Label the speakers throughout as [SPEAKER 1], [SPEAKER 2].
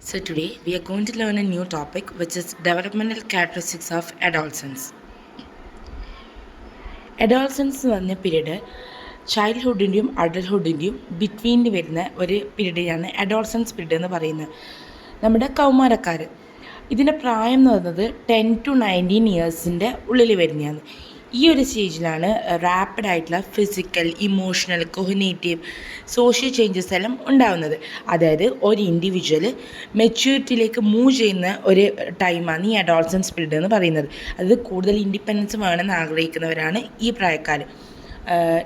[SPEAKER 1] So today we are going to learn a new topic which is developmental characteristics of adolescence. Adolescence എന്ന് പറഞ്ഞ period ചൈൽഡ്ഹുഡിൻ്റെയും അഡൽട്ട്ഹുഡിൻ്റെയും ബിറ്റ്വീനിൽ വരുന്ന ഒരു പീരീഡിനെയാണ് adolescence period എന്ന് പറയുന്നത്. നമ്മുടെ കൗമാരക്കാർ ഇതിൻ്റെ പ്രായം എന്ന് പറയുന്നത് 10 to 19 ഇയേഴ്സിൻ്റെ ഉള്ളിൽ വരുന്നതാണ്. ഈ ഒരു സ്റ്റേജിലാണ് റാപ്പിഡായിട്ടുള്ള physical, emotional, cognitive, social changes എല്ലാം ഉണ്ടാകുന്നത്. അതായത് ഒരു ഇൻഡിവിജ്വൽ മെച്യൂരിറ്റിയിലേക്ക് മൂവ് ചെയ്യുന്ന ഒരു ടൈമാണ് ഈ അഡോൾസൻസ് പീരീഡ് എന്ന് പറയുന്നത്. അത് കൂടുതൽ ഇൻഡിപെൻഡൻസ് വേണമെന്ന് ആഗ്രഹിക്കുന്നവരാണ് ഈ പ്രായക്കാർ.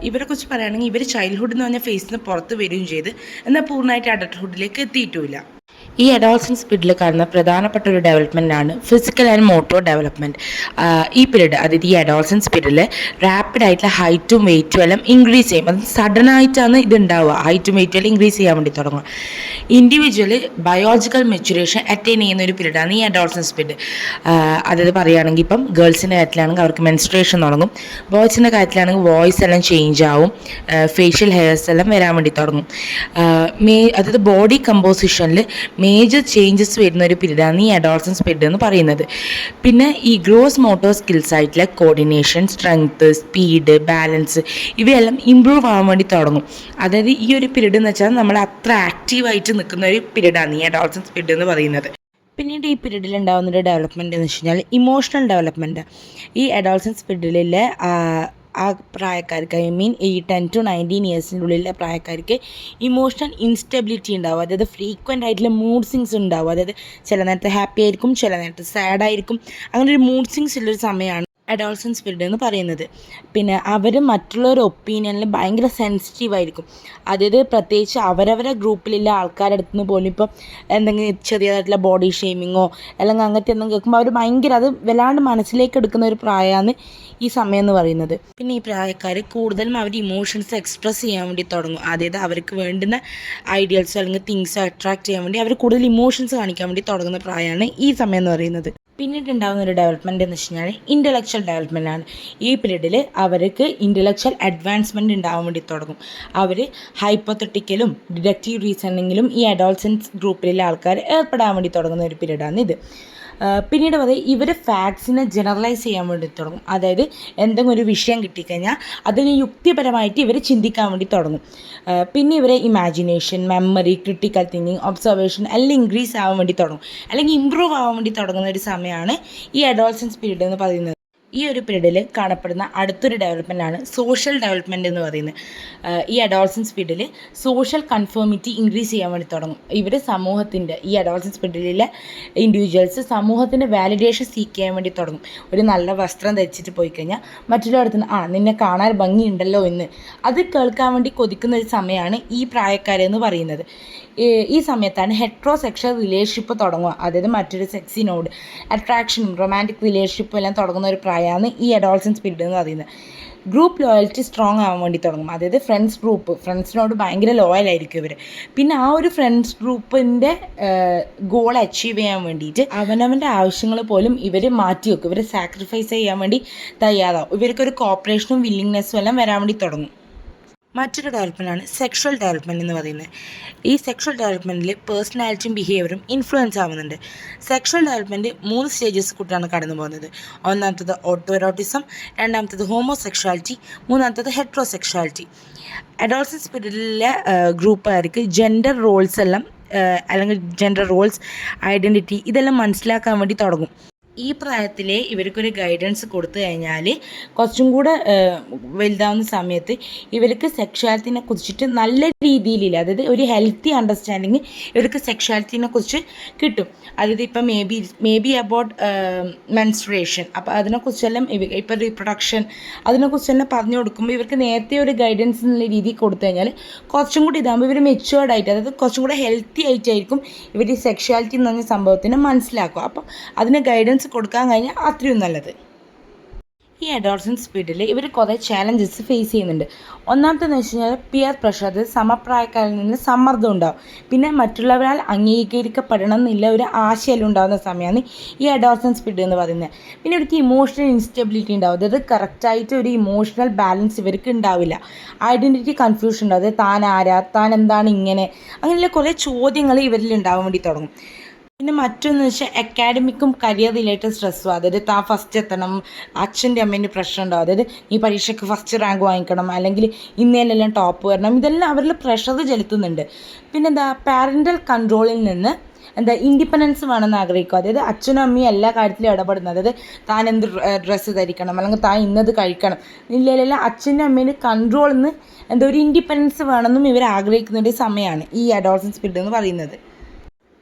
[SPEAKER 1] ഇവരെക്കുറിച്ച് പറയുകയാണെങ്കിൽ ഇവർ ചൈൽഡ്ഹുഡ് എന്ന് പറഞ്ഞ ഫേസിൽ നിന്ന് പുറത്ത് വരികയും ചെയ്ത് എന്നാൽ പൂർണ്ണമായിട്ട് അഡൾട്ട്ഹുഡിലേക്ക് എത്തിയിട്ടുമില്ല. ഈ അഡോൾസൻസ് പീരീഡിൽ കാണുന്ന പ്രധാനപ്പെട്ട ഒരു ഡെവലപ്മെൻറ്റാണ് ഫിസിക്കൽ ആൻഡ് മോട്ടോർ ഡെവലപ്മെൻറ്റ്. ഈ പീരീഡ്, അതായത് ഈ അഡോൾസൻസ് പീരീഡിൽ റാപ്പിഡായിട്ടുള്ള ഹൈറ്റും വെയിറ്റും എല്ലാം ഇൻക്രീസ് ചെയ്യും. അത് സഡനായിട്ടാണ് ഇത് ഉണ്ടാവുക. ഹൈറ്റും വെയിറ്റും എല്ലാം ഇൻക്രീസ് ചെയ്യാൻ വേണ്ടി തുടങ്ങുക. ഇൻഡിവിജ്വൽ ബയോളജിക്കൽ മെച്യൂറേഷൻ അറ്റൈൻ ചെയ്യുന്ന ഒരു പീരീഡാണ് ഈ അഡോൾസൻസ് പീരീഡ്. അതായത് പറയുകയാണെങ്കിൽ ഇപ്പം ഗേൾസിൻ്റെ കാര്യത്തിലാണെങ്കിൽ അവർക്ക് മെൻസ്ട്രേഷൻ തുടങ്ങും. ബോയ്സിൻ്റെ കാര്യത്തിലാണെങ്കിൽ വോയിസ് എല്ലാം ചേഞ്ച് ആവും, ഫേഷ്യൽ ഹെയർസ് എല്ലാം വരാൻ വേണ്ടി തുടങ്ങും. അതായത് ബോഡി കമ്പോസിഷനിൽ മേജർ ചേഞ്ചസ് വരുന്ന ഒരു പീരീഡാണ് ഈ അഡോൾസൻസ് പീരീഡ് എന്ന് പറയുന്നത്. പിന്നെ ഈ ഗ്രോസ് മോട്ടോർ സ്കിൽസ് ആയിട്ടുള്ള കോർഡിനേഷൻ, സ്ട്രെങ്ത്, സ്പീഡ്, ബാലൻസ് ഇവയെല്ലാം ഇമ്പ്രൂവ് ആവാൻ വേണ്ടി തുടങ്ങും. അതായത് ഈ ഒരു പീരീഡ് എന്ന് വെച്ചാൽ നമ്മൾ അത്ര ആക്റ്റീവായിട്ട് നിൽക്കുന്ന ഒരു പീരീഡാണ് ഈ അഡോൾസൻസ് പീരീഡ് എന്ന് പറയുന്നത്. പിന്നീട് ഈ പീരീഡിൽ ഉണ്ടാകുന്നൊരു ഡെവലപ്മെൻറ്റ് എന്ന് വെച്ച് കഴിഞ്ഞാൽ ഇമോഷണൽ ഡെവലപ്മെൻറ്റ്. ഈ അഡോൾസൻസ് പീരീഡിലെ ആ പ്രായക്കാർക്ക്, ഈ 10 to 19 ഇയേഴ്സിൻ്റെ ഉള്ളിലെ പ്രായക്കാർക്ക് ഇമോഷണൽ ഇൻസ്റ്റെബിലിറ്റി ഉണ്ടാവും. അതായത് ഫ്രീക്വൻ്റ് ആയിട്ടുള്ള മൂഡ് സ്വിങ്സ് ഉണ്ടാവും. അതായത് ചില നേരത്തെ ഹാപ്പി ആയിരിക്കും, ചില നേരത്തെ സാഡ് ആയിരിക്കും. അങ്ങനെ ഒരു മൂഡ് സ്വിങ്സ് ഉള്ളൊരു സമയമാണ് അഡോൾസൻസ് പീരീഡ് എന്ന് പറയുന്നത്. പിന്നെ അവർ മറ്റുള്ളവരുടെ ഒപ്പീനിയനിൽ ഭയങ്കര സെൻസിറ്റീവ് ആയിരിക്കും. അതായത് പ്രത്യേകിച്ച് അവരവരുടെ ഗ്രൂപ്പിലുള്ള ആൾക്കാരുടെ അടുത്ത് നിന്ന് പോലും ഇപ്പം എന്തെങ്കിലും ചെറിയതായിട്ടുള്ള ബോഡി ഷെയ്മിങ്ങോ അല്ലെങ്കിൽ അങ്ങനത്തെ എന്തെങ്കിലും കേൾക്കുമ്പോൾ അവർ ഭയങ്കര അത് വല്ലാണ്ട് മനസ്സിലേക്ക് എടുക്കുന്ന ഒരു പ്രായമാണ് ഈ സമയം എന്ന് പറയുന്നത്. പിന്നെ ഈ പ്രായക്കാർ കൂടുതലും അവർ ഇമോഷൻസ് എക്സ്പ്രസ് ചെയ്യാൻ വേണ്ടി തുടങ്ങും. അതായത് അവർക്ക് വേണ്ടുന്ന ഐഡിയൽസോ അല്ലെങ്കിൽ തിങ്സോ അട്രാക്ട് ചെയ്യാൻ വേണ്ടി അവർ കൂടുതൽ ഇമോഷൻസ് കാണിക്കാൻ വേണ്ടി തുടങ്ങുന്ന പ്രായമാണ് ഈ സമയം എന്ന് പറയുന്നത്. പിന്നീട് ഉണ്ടാകുന്ന ഒരു ഡെവലപ്മെൻറ്റ് എന്ന് വെച്ച് കഴിഞ്ഞാൽ ഇൻ്റലക്ച്വൽ ഡെവലപ്മെൻ്റ് ആണ്. ഈ പീരീഡിൽ അവർക്ക് ഇൻ്റലക്ച്വൽ അഡ്വാൻസ്മെൻറ്റ് ഉണ്ടാകാൻ വേണ്ടി തുടങ്ങും. അവർ ഹൈപ്പോത്തറ്റിക്കലും ഡിഡക്റ്റീവ് റീസണിങ്ങിലും ഈ അഡോൾസൻസ് ഗ്രൂപ്പിലെ ആൾക്കാർ ഏർപ്പെടാൻ വേണ്ടി തുടങ്ങുന്ന ഒരു പീരീഡാണ് ഇത്. പിന്നീട് ഇവർ ഫാക്ട്സിനെ ജനറലൈസ് ചെയ്യാൻ വേണ്ടി തുടങ്ങും. അതായത് എന്തെങ്കിലും ഒരു വിഷയം കിട്ടിക്കഴിഞ്ഞാൽ അതിന് യുക്തിപരമായിട്ട് ഇവർ ചിന്തിക്കാൻ വേണ്ടി തുടങ്ങും. പിന്നെ ഇവരെ imagination, memory, critical thinking, observation എല്ലാം ഇൻക്രീസ് ആവാൻ വേണ്ടി തുടങ്ങും, അല്ലെങ്കിൽ ഇമ്പ്രൂവ് ആവാൻ വേണ്ടി തുടങ്ങുന്ന ഒരു സമയമാണ് ഈ അഡോൾസൻസ് പീരീഡ് എന്ന് പറയുന്നത്. ഈ ഒരു പീരീഡിൽ കാണപ്പെടുന്ന അടുത്തൊരു ഡെവലപ്മെൻറ്റാണ് സോഷ്യൽ ഡെവലപ്മെൻറ്റ് എന്ന് പറയുന്നത്. ഈ അഡോൾസൻസ് പീരീഡിൽ സോഷ്യൽ കൺഫേമിറ്റി ഇൻക്രീസ് ചെയ്യാൻ വേണ്ടി തുടങ്ങും. ഇവർ സമൂഹത്തിൻ്റെ, ഈ അഡോൾസൻസ് പീരീഡിലെ ഇൻഡിവിജ്വൽസ് സമൂഹത്തിൻ്റെ വാലിഡേഷൻ സീക്ക് ചെയ്യാൻ വേണ്ടി തുടങ്ങും. ഒരു നല്ല വസ്ത്രം ധരിച്ചിട്ട് പോയി കഴിഞ്ഞാൽ മറ്റുള്ളവരുടെ നിന്നെ കാണാൻ ഭംഗിയുണ്ടല്ലോ എന്ന് അത് കേൾക്കാൻ വേണ്ടി കൊതിക്കുന്ന ഒരു സമയമാണ് ഈ പ്രായക്കാരെന്ന് പറയുന്നത്. ഈ സമയത്താണ് ഹെട്രോസെക്ഷൽ റിലേഷൻഷിപ്പ് തുടങ്ങുക. അതായത് മറ്റൊരു സെക്സിനോട് അട്രാക്ഷനും റൊമാൻറ്റിക് റിലേഷൻഷിപ്പും എല്ലാം തുടങ്ങുന്ന ഒരു പ്രായമാണ് ഈ അഡോൾസൻസ് പീരീഡ് എന്ന് പറയുന്നത്. ഗ്രൂപ്പ് ലോയൽറ്റി സ്ട്രോങ് ആവാൻ വേണ്ടി തുടങ്ങും. അതായത് ഫ്രണ്ട്സിനോട് ഭയങ്കര ലോയലായിരിക്കും ഇവർ. പിന്നെ ആ ഒരു ഫ്രണ്ട്സ് ഗ്രൂപ്പിൻ്റെ ഗോൾ അച്ചീവ് ചെയ്യാൻ വേണ്ടിയിട്ട് അവനവൻ്റെ ആവശ്യങ്ങൾ പോലും ഇവർ മാറ്റി വെക്കും. ഇവർ സാക്രിഫൈസ് ചെയ്യാൻ വേണ്ടി തയ്യാറാവും. ഇവർക്കൊരു കോപ്പറേഷനും വില്ലിങ്നെസ്സും എല്ലാം വരാൻ വേണ്ടി തുടങ്ങും. മറ്റൊരു ഡെവലപ്മെൻറ്റാണ് സെക്ഷൽ ഡെവലപ്മെൻറ്റ് എന്ന് പറയുന്നത്. ഈ സെക്ഷൽ ഡെവലപ്മെൻറ്റിൽ പേഴ്സണാലിറ്റിയും ബിഹേവിയറും ഇൻഫ്ലുവൻസ് ആവുന്നുണ്ട്. സെക്ഷൽ ഡെവലപ്മെൻറ്റ് 3 സ്റ്റേജസ് കൂട്ടാണ് കടന്നു പോകുന്നത്. ഒന്നാമത്തത് ഓട്ടോ എറോട്ടിസം, രണ്ടാമത്തത് ഹോമോസെക്ഷുവാലിറ്റി, മൂന്നാമത്തത് ഹെട്രോസെക്ഷുവാലിറ്റി. അഡോൾസൻസ് പീരീഡിലെ ഗ്രൂപ്പുകാർക്ക് ജെൻഡർ റോൾസ് എല്ലാം അല്ലെങ്കിൽ ജെൻഡർ റോൾസ്, ഐഡൻറ്റിറ്റി ഇതെല്ലാം മനസ്സിലാക്കാൻ വേണ്ടി തുടങ്ങും. ഈ പ്രായത്തിലെ ഇവർക്കൊരു ഗൈഡൻസ് കൊടുത്തു കഴിഞ്ഞാൽ കുറച്ചും കൂടെ വലുതാവുന്ന സമയത്ത് ഇവർക്ക് സെക്ഷുവാലിറ്റിനെ കുറിച്ചിട്ട് നല്ല രീതിയിലില്ല, അതായത് ഒരു ഹെൽത്തി അണ്ടർസ്റ്റാൻഡിങ് ഇവർക്ക് സെക്ഷുവാലിറ്റിനെ കുറിച്ച് കിട്ടും. അതായത് ഇപ്പം മേ ബി അബൌട്ട് മെൻസ്ട്രേഷൻ, അപ്പോൾ അതിനെക്കുറിച്ചെല്ലാം ഇപ്പം റീപ്രൊഡക്ഷൻ അതിനെക്കുറിച്ചെല്ലാം പറഞ്ഞു കൊടുക്കുമ്പോൾ ഇവർക്ക് നേരത്തെ ഒരു ഗൈഡൻസ് എന്നുള്ള രീതിയിൽ കൊടുത്തു കഴിഞ്ഞാൽ കുറച്ചും കൂടി ഇതാകുമ്പോൾ ഇവർ മെച്ചുവേർഡ് ആയിട്ട്, അതായത് കുറച്ചും കൂടെ ഹെൽത്തി ആയിട്ടായിരിക്കും ഇവർ ഈ സെക്ഷുവാലിറ്റി എന്ന് പറഞ്ഞ സംഭവത്തിനെ മനസ്സിലാക്കുക. അപ്പം അതിന് ഗൈഡൻസ് കൊടുക്കാൻ കഴിഞ്ഞാൽ അത്രയും നല്ലത്. ഈ അഡോൾസൻസ് പീരീഡിൽ ഇവർ കുറേ ചാലഞ്ചസ് ഫേസ് ചെയ്യുന്നുണ്ട്. ഒന്നാമത്തെന്ന് വെച്ച് കഴിഞ്ഞാൽ പിയർ പ്രഷർ, അതായത് സമപ്രായക്കാരിൽ നിന്ന് സമ്മർദ്ദം ഉണ്ടാവും. പിന്നെ മറ്റുള്ളവരാൽ അംഗീകരിക്കപ്പെടണം എന്നില്ല ഒരു ആശയം ഉണ്ടാകുന്ന സമയമാണ് ഈ അഡോൾസൻസ് പീരീഡ് എന്ന് പറയുന്നത്. പിന്നെ ഇവർക്ക് ഇമോഷണൽ ഇൻസ്റ്റെബിലിറ്റി ഉണ്ടാവും. അതായത് കറക്റ്റായിട്ട് ഒരു ഇമോഷണൽ ബാലൻസ് ഇവർക്ക് ഉണ്ടാവില്ല. ഐഡൻറ്റിറ്റി കൺഫ്യൂഷൻ ഉണ്ടാവും. അതായത് താൻ ആരാ, താൻ എന്താണ് ഇങ്ങനെ, അങ്ങനെയുള്ള കുറേ ചോദ്യങ്ങൾ ഇവരിൽ ഉണ്ടാവാൻ വേണ്ടി തുടങ്ങും. പിന്നെ മറ്റൊന്ന് വെച്ചാൽ അക്കാഡമിക്കും കരിയർ റിലേറ്റഡ് സ്ട്രെസ്സും, അതായത് താൻ ഫസ്റ്റ് എത്തണം, അച്ഛൻ്റെ അമ്മേൻ്റെ പ്രഷർ ഉണ്ടാവും, അതായത് ഈ പരീക്ഷയ്ക്ക് ഫസ്റ്റ് റാങ്ക് വാങ്ങിക്കണം, അല്ലെങ്കിൽ ഇന്നേലെല്ലാം ടോപ്പ് വരണം, ഇതെല്ലാം അവരിൽ പ്രഷർ ചെലുത്തുന്നുണ്ട്. പിന്നെന്താ, പാരൻ്റൽ കൺട്രോളിൽ നിന്ന് ഇൻഡിപെൻഡൻസ് വേണമെന്ന് ആഗ്രഹിക്കും. അതായത് അച്ഛനും അമ്മയും എല്ലാ കാര്യത്തിലും ഇടപെടുന്നത്, അതായത് താൻ എന്ത് ഡ്രസ്സ് ധരിക്കണം, അല്ലെങ്കിൽ താൻ ഇന്നത് കഴിക്കണം, ഇല്ല അച്ഛൻ്റെ അമ്മേൻ്റെ കൺട്രോളിൽ നിന്ന് ഒരു ഇൻഡിപെൻഡൻസ് വേണമെന്നും ഇവർ ആഗ്രഹിക്കുന്ന ഒരു സമയമാണ് ഈ അഡോളസൻസ് പീരീഡ് എന്ന് പറയുന്നത്.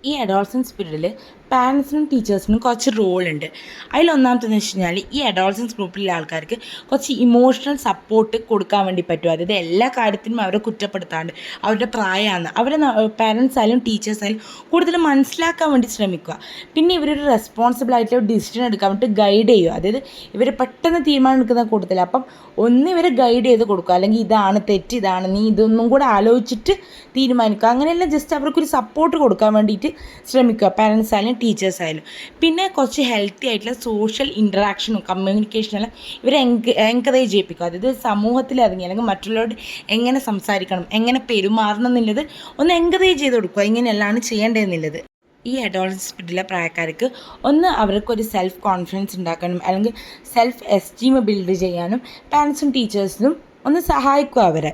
[SPEAKER 1] ഈ അഡോളസൻസ് പീരീഡിൽ പാരൻസിനും ടീച്ചേഴ്സിനും കുറച്ച് റോളുണ്ട്. അതിലൊന്നാമത്തെന്ന് വെച്ച് കഴിഞ്ഞാൽ ഈ അഡോളസൻസ് ഗ്രൂപ്പിലുള്ള ആൾക്കാർക്ക് കുറച്ച് ഇമോഷണൽ സപ്പോർട്ട് കൊടുക്കാൻ വേണ്ടി പറ്റും. അതായത് എല്ലാ കാര്യത്തിനും അവരെ കുറ്റപ്പെടുത്താണ്ട് അവരുടെ പ്രായമാണ് അവരെ പാരൻസ് ആയാലും ടീച്ചേഴ്സ് ആയാലും കൂടുതൽ മനസ്സിലാക്കാൻ വേണ്ടി ശ്രമിക്കുക. പിന്നെ ഇവരൊരു റെസ്പോൺസിബിൾ ആയിട്ടുള്ള ഡിസിഷൻ എടുക്കാൻ വേണ്ടി ഗൈഡ് ചെയ്യുക. അതായത് ഇവർ പെട്ടെന്ന് തീരുമാനം എടുക്കുന്ന കൂട്ടത്തില്ല. അപ്പം ഒന്ന് ഇവരെ ഗൈഡ് ചെയ്ത് കൊടുക്കുക, അല്ലെങ്കിൽ ഇതാണ് തെറ്റ്, ഇതാണ് നീ ഇതൊന്നും കൂടെ ആലോചിച്ചിട്ട് തീരുമാനിക്കുക. അങ്ങനെയല്ല, ജസ്റ്റ് അവർക്കൊരു സപ്പോർട്ട് കൊടുക്കാൻ വേണ്ടിയിട്ട് ശ്രമിക്കുക, പാരൻസ് ആയാലും ടീച്ചേഴ്സ് ആയാലും. പിന്നെ കുറച്ച് ഹെൽത്തി ആയിട്ടുള്ള സോഷ്യൽ ഇൻറ്ററാക്ഷനും കമ്മ്യൂണിക്കേഷനെല്ലാം ഇവരെ എൻകറേജ് ചെയ്യിപ്പിക്കുക. അതായത് സമൂഹത്തിൽ ഇറങ്ങി അല്ലെങ്കിൽ മറ്റുള്ളവരോട് എങ്ങനെ സംസാരിക്കണം, എങ്ങനെ പെരുമാറണം എന്നുള്ളത് ഒന്ന് എൻകറേജ് ചെയ്ത് കൊടുക്കുക, ഇങ്ങനെയെല്ലാം ചെയ്യേണ്ടതെന്നുള്ളത്. ഈ അഡോളസൻസ് പീരീഡിലെ പ്രായക്കാർക്ക് ഒന്ന് അവർക്കൊരു സെൽഫ് കോൺഫിഡൻസ് ഉണ്ടാക്കാനും അല്ലെങ്കിൽ സെൽഫ് എസ്റ്റീം ബിൽഡ് ചെയ്യാനും പാരൻസും ടീച്ചേഴ്സിനും ഒന്ന് സഹായിക്കുക അവരെ.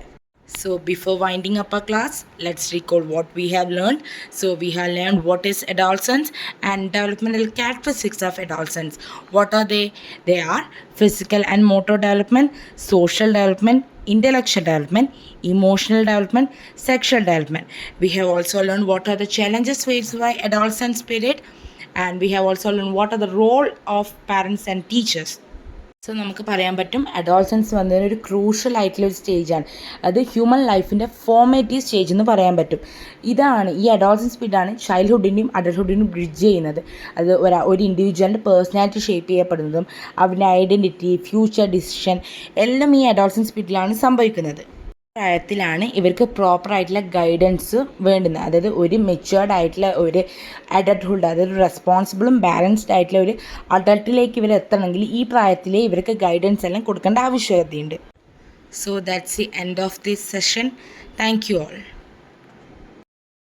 [SPEAKER 1] So before winding up our class, let's recall what we have learned. So we have learned what is adolescence and developmental characteristics of adolescence. What are they? They are physical and motor development, social development, intellectual development, emotional development, sexual development. We have also learned what are the challenges faced by adolescence period, and we have also learned what are the role of parents and teachers. So നമുക്ക് പറയാൻ പറ്റും adolescence വന്നതിനൊരു crucial ആയിട്ടുള്ള ഒരു സ്റ്റേജാണ്. അത് human ലൈഫിൻ്റെ formative stage എന്ന് പറയാൻ പറ്റും. ഇതാണ് ഈ അഡോളസൻസ് പീരീഡാണ് ചൈൽഡ്ഹുഡിൻ്റെയും അഡൽട്ട്ഹുഡിൻ്റെയും ബ്രിഡ്ജ് ചെയ്യുന്നത്. അത് ഒരു ഇൻഡിവിജ്വലിൻ്റെ പേഴ്സണാലിറ്റി ഷേപ്പ് ചെയ്യപ്പെടുന്നതും അവൻ്റെ ഐഡൻറ്റിറ്റി, ഫ്യൂച്ചർ ഡിസിഷൻ എല്ലാം ഈ അഡോളസൻസ് പീരീഡിലാണ് സംഭവിക്കുന്നത്. പ്രായത്തിലാണ് ഇവർക്ക് പ്രോപ്പറായിട്ടുള്ള ഗൈഡൻസ് വേണ്ടുന്നത്. അതായത് ഒരു മെച്യൂർഡ് ആയിട്ടുള്ള ഒരു അഡൽട്ട്ഹുഡ്, അതായത് റെസ്പോൺസിബിളും ബാലൻസ്ഡ് ആയിട്ടുള്ള ഒരു അഡൾട്ടിലേക്ക് ഇവർ എത്തണമെങ്കിൽ ഈ പ്രായത്തിലേ ഇവർക്ക് ഗൈഡൻസ് എല്ലാം കൊടുക്കേണ്ട ആവശ്യകതയുണ്ട്. So that's the end of this session. Thank you all.